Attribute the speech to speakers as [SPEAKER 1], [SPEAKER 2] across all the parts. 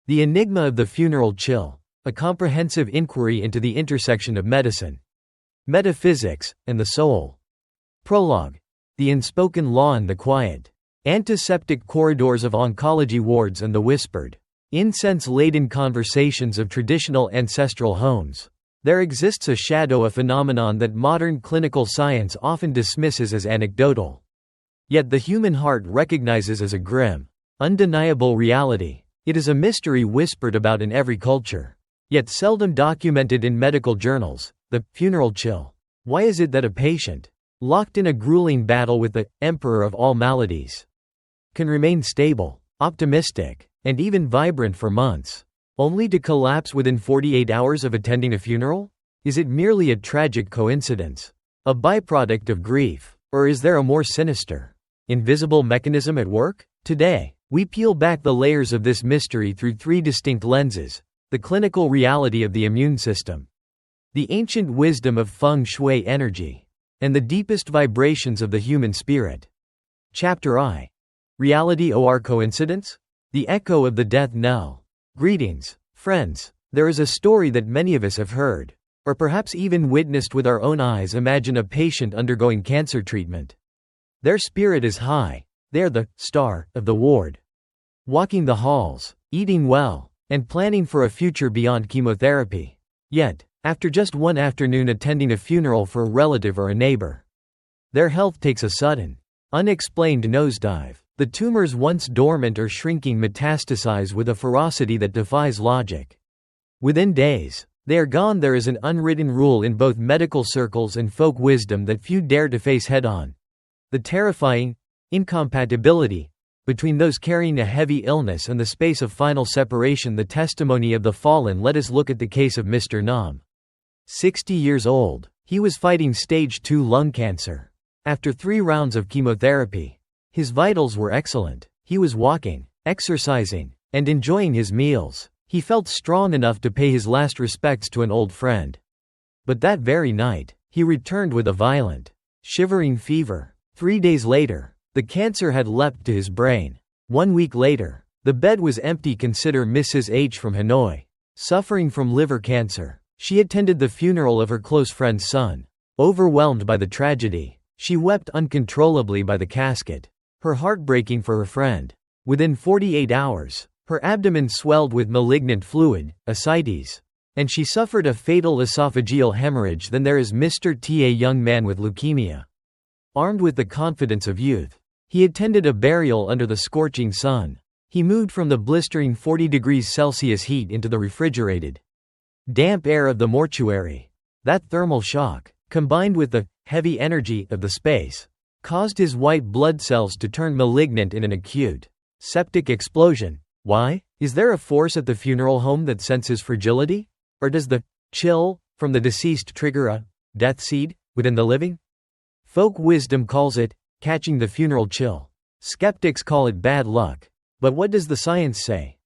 [SPEAKER 1] The Enigma of the Funeral Chill, a comprehensive inquiry into the intersection of medicine, metaphysics, and the soul. Prologue. The unspoken law and the quiet, antiseptic corridors of oncology wards and the whispered, incense-laden conversations of traditional ancestral homes. There exists a shadow, a phenomenon that modern clinical science often dismisses as anecdotal. Yet the human heart recognizes as a grim, undeniable reality. It is a mystery whispered about in every culture, yet seldom documented in medical journals: the funeral chill. Why is it that a patient, locked in a grueling battle with the emperor of all maladies, can remain stable, optimistic, and even vibrant for months, only to collapse within 48 hours of attending a funeral? Is it merely a tragic coincidence, a byproduct of grief, or is there a more sinister, invisible mechanism at work? Today, we peel back the layers of this mystery through three distinct lenses: the clinical reality of the immune system, the ancient wisdom of Feng Shui energy, and the deepest vibrations of the human spirit. Chapter I. Reality or coincidence? The echo of the death knell. Greetings, friends. There is a story that many of us have heard, or perhaps even witnessed with our own eyes. Imagine a patient undergoing cancer treatment. Their spirit is high. They are the star of the ward, walking the halls, eating well, and planning for a future beyond chemotherapy. Yet, after just one afternoon attending a funeral for a relative or a neighbor, their health takes a sudden, unexplained nosedive. The tumors once dormant or shrinking metastasize with a ferocity that defies logic. Within days, they are gone. There is an unwritten rule in both medical circles and folk wisdom that few dare to face head-on: the terrifying incompatibility between those carrying a heavy illness and the space of final separation. The testimony of the fallen. Let us look at the case of Mr. Nam. 60 years old, he was fighting stage 2 lung cancer. After 3 rounds of chemotherapy, his vitals were excellent. He was walking, exercising, and enjoying his meals. He felt strong enough to pay his last respects to an old friend. But that very night, he returned with a violent, shivering fever. 3 days later, the cancer had leapt to his brain. 1 week later, the bed was empty. Consider Mrs. H from Hanoi, suffering from liver cancer. She attended the funeral of her close friend's son. Overwhelmed by the tragedy, she wept uncontrollably by the casket, her heart breaking for her friend. Within 48 hours, her abdomen swelled with malignant fluid, ascites, and she suffered a fatal esophageal hemorrhage. Then there is Mr. T, a young man with leukemia. Armed with the confidence of youth, he attended a burial under the scorching sun. He moved from the blistering 40 degrees Celsius heat into the refrigerated, damp air of the mortuary. That thermal shock, combined with the heavy energy of the space, caused his white blood cells to turn malignant in an acute septic explosion. Why? Is there a force at the funeral home that senses fragility? Or does the chill from the deceased trigger a death seed within the living? Folk wisdom calls it catching the funeral chill. Skeptics call it bad luck. But what does the science say?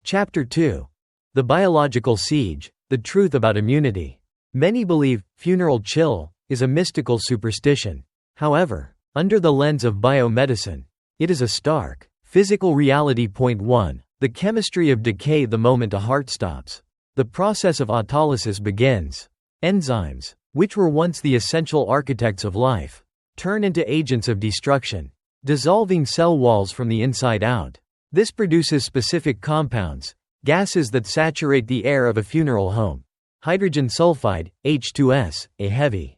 [SPEAKER 1] Chapter 2. The biological siege, the truth about immunity. Many believe funeral chill is a mystical superstition. However, under the lens of biomedicine, it is a stark, physical reality. Point 1. The chemistry of decay. The moment a heart stops, the process of autolysis begins. Enzymes, which were once the essential architects of life, turn into agents of destruction, dissolving cell walls from the inside out. This produces specific compounds, gases that saturate the air of a funeral home. Hydrogen sulfide, H2S, a heavy,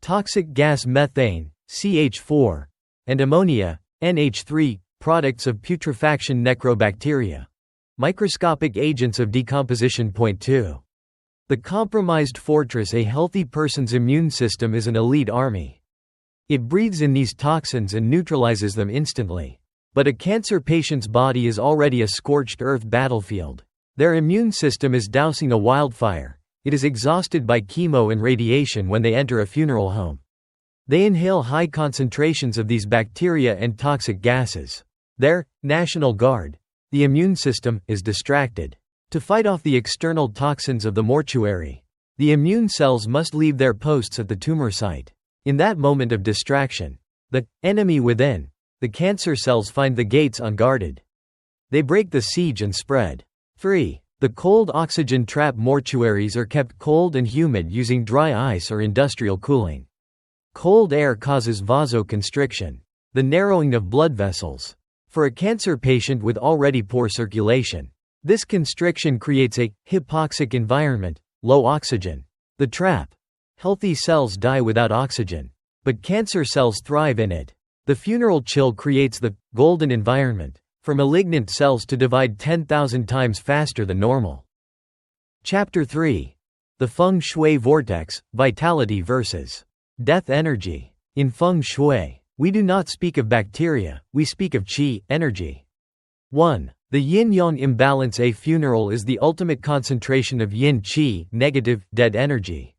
[SPEAKER 1] toxic gas; methane, CH4, and ammonia, NH3, products of putrefaction. Necrobacteria, microscopic agents of decomposition. Point 2. The compromised fortress. A healthy person's immune system is an elite army. It breathes in these toxins and neutralizes them instantly. But a cancer patient's body is already a scorched earth battlefield. Their immune system is dousing a wildfire. It is exhausted by chemo and radiation. When they enter a funeral home, they inhale high concentrations of these bacteria and toxic gases. Their National Guard, the immune system, is distracted. To fight off the external toxins of the mortuary, the immune cells must leave their posts at the tumor site. In that moment of distraction, the enemy within, the cancer cells, find the gates unguarded. They break the siege and spread 3. The cold oxygen trap mortuaries are kept cold and humid using dry ice or industrial cooling. Cold air causes vasoconstriction, the narrowing of blood vessels. For a cancer patient with already poor circulation, this constriction creates a hypoxic environment, low oxygen. The trap. Healthy cells die without oxygen, but cancer cells thrive in it. The funeral chill creates the golden environment for malignant cells to divide 10,000 times faster than normal. Chapter 3. The Feng Shui Vortex, Vitality versus Death Energy. In Feng Shui, we do not speak of bacteria, we speak of qi, energy. 1. The yin-yang imbalance. A funeral is the ultimate concentration of yin-qi, negative, dead energy.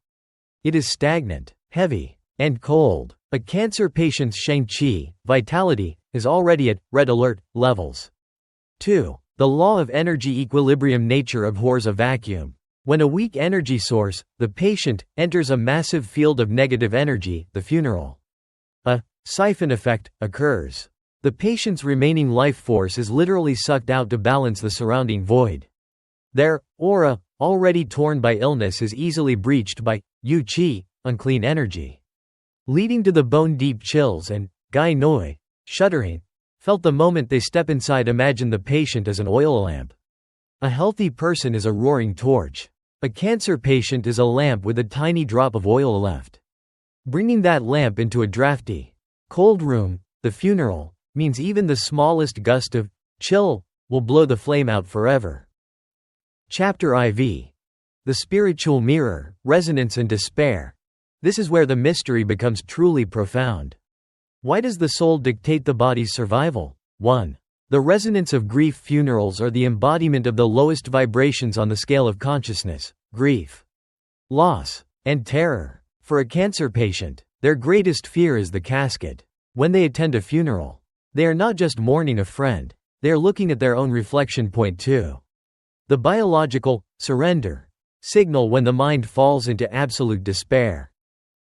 [SPEAKER 1] It is stagnant, heavy, and cold. A cancer patient's sheng-qi, vitality, is already at red alert levels. 2. The law of energy equilibrium. Nature abhors a vacuum. When a weak energy source, the patient, enters a massive field of negative energy, the funeral. A siphon effect occurs. The patient's remaining life force is literally sucked out to balance the surrounding void. Their aura, already torn by illness, is easily breached by yu-qi, unclean energy, leading to the bone-deep chills and gai noi, shuddering, felt the moment they step inside. Imagine the patient as an oil lamp. A healthy person is a roaring torch. A cancer patient is a lamp with a tiny drop of oil left. Bringing that lamp into a drafty, cold room, the funeral, means even the smallest gust of chill will blow the flame out forever. Chapter IV. The Spiritual Mirror, Resonance and Despair. This is where the mystery becomes truly profound. Why does the soul dictate the body's survival? 1. The resonance of grief. Funerals are the embodiment of the lowest vibrations on the scale of consciousness: grief, loss, and terror. For a cancer patient, their greatest fear is the casket. When they attend a funeral, they are not just mourning a friend, they are looking at their own reflection point too. The biological surrender signal. When the mind falls into absolute despair,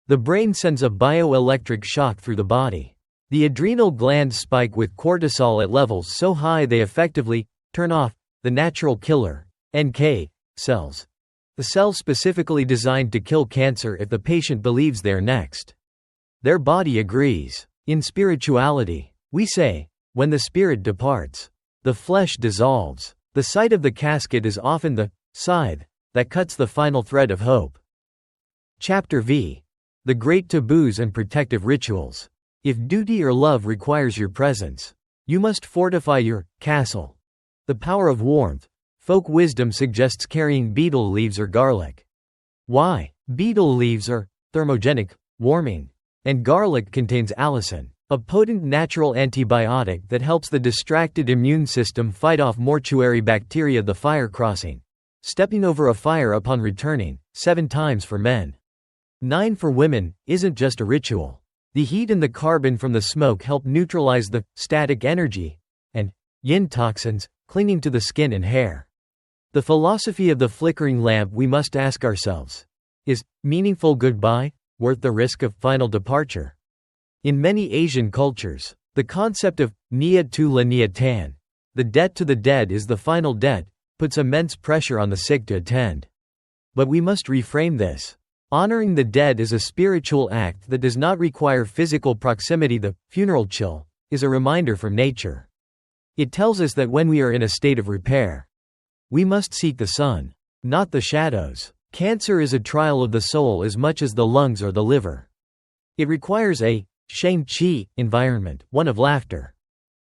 [SPEAKER 1] the brain sends a bioelectric shock through the body. The adrenal glands spike with cortisol at levels so high they effectively turn off the natural killer, NK, cells. The cells specifically designed to kill cancer if the patient believes they're next. Their body agrees. In spirituality, we say, when the spirit departs, the flesh dissolves. The sight of the casket is often the scythe that cuts the final thread of hope. Chapter V. The Great Taboos and Protective Rituals. If duty or love requires your presence, you must fortify your castle. The power of warmth. Folk wisdom suggests carrying betel leaves or garlic. Why? Betel leaves are thermogenic, warming, and garlic contains allicin, a potent natural antibiotic that helps the distracted immune system fight off mortuary bacteria. The fire crossing. Stepping over a fire upon returning, 7 times for men, 9 for women, isn't just a ritual. The heat and the carbon from the smoke help neutralize the static energy and yin toxins clinging to the skin and hair. The philosophy of the flickering lamp. We must ask ourselves, is meaningful goodbye worth the risk of final departure? In many Asian cultures, the concept of niya tu la niya tan, the debt to the dead is the final debt, puts immense pressure on the sick to attend. But we must reframe this. Honoring the dead is a spiritual act that does not require physical proximity. The funeral chill is a reminder from nature. It tells us that when we are in a state of repair, we must seek the sun, not the shadows. Cancer is a trial of the soul as much as the lungs or the liver. It requires a sheng-qi environment, one of laughter,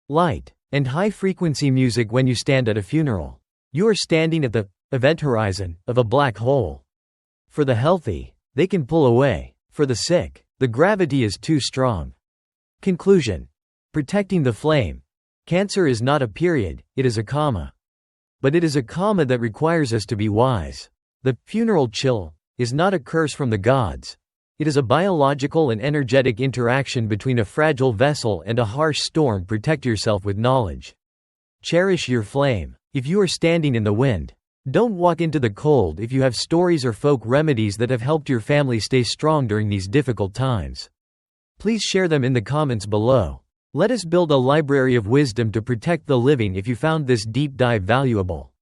[SPEAKER 1] light, and high-frequency music. When you stand at a funeral, you are standing at the event horizon of a black hole. For the healthy, they can pull away. For the sick, the gravity is too strong. Conclusion. Protecting the flame. Cancer is not a period, it is a comma. But it is a comma that requires us to be wise. The funeral chill is not a curse from the gods. It is a biological and energetic interaction between a fragile vessel and a harsh storm. Protect yourself with knowledge. Cherish your flame. If you are standing in the wind, don't walk into the cold. If you have stories or folk remedies that have helped your family stay strong during these difficult times, please share them in the comments below. Let us build a library of wisdom to protect the living. If you found this deep dive valuable,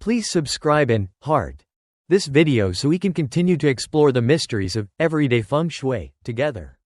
[SPEAKER 1] Please subscribe and heart this video so we can continue to explore the mysteries of everyday Feng Shui together.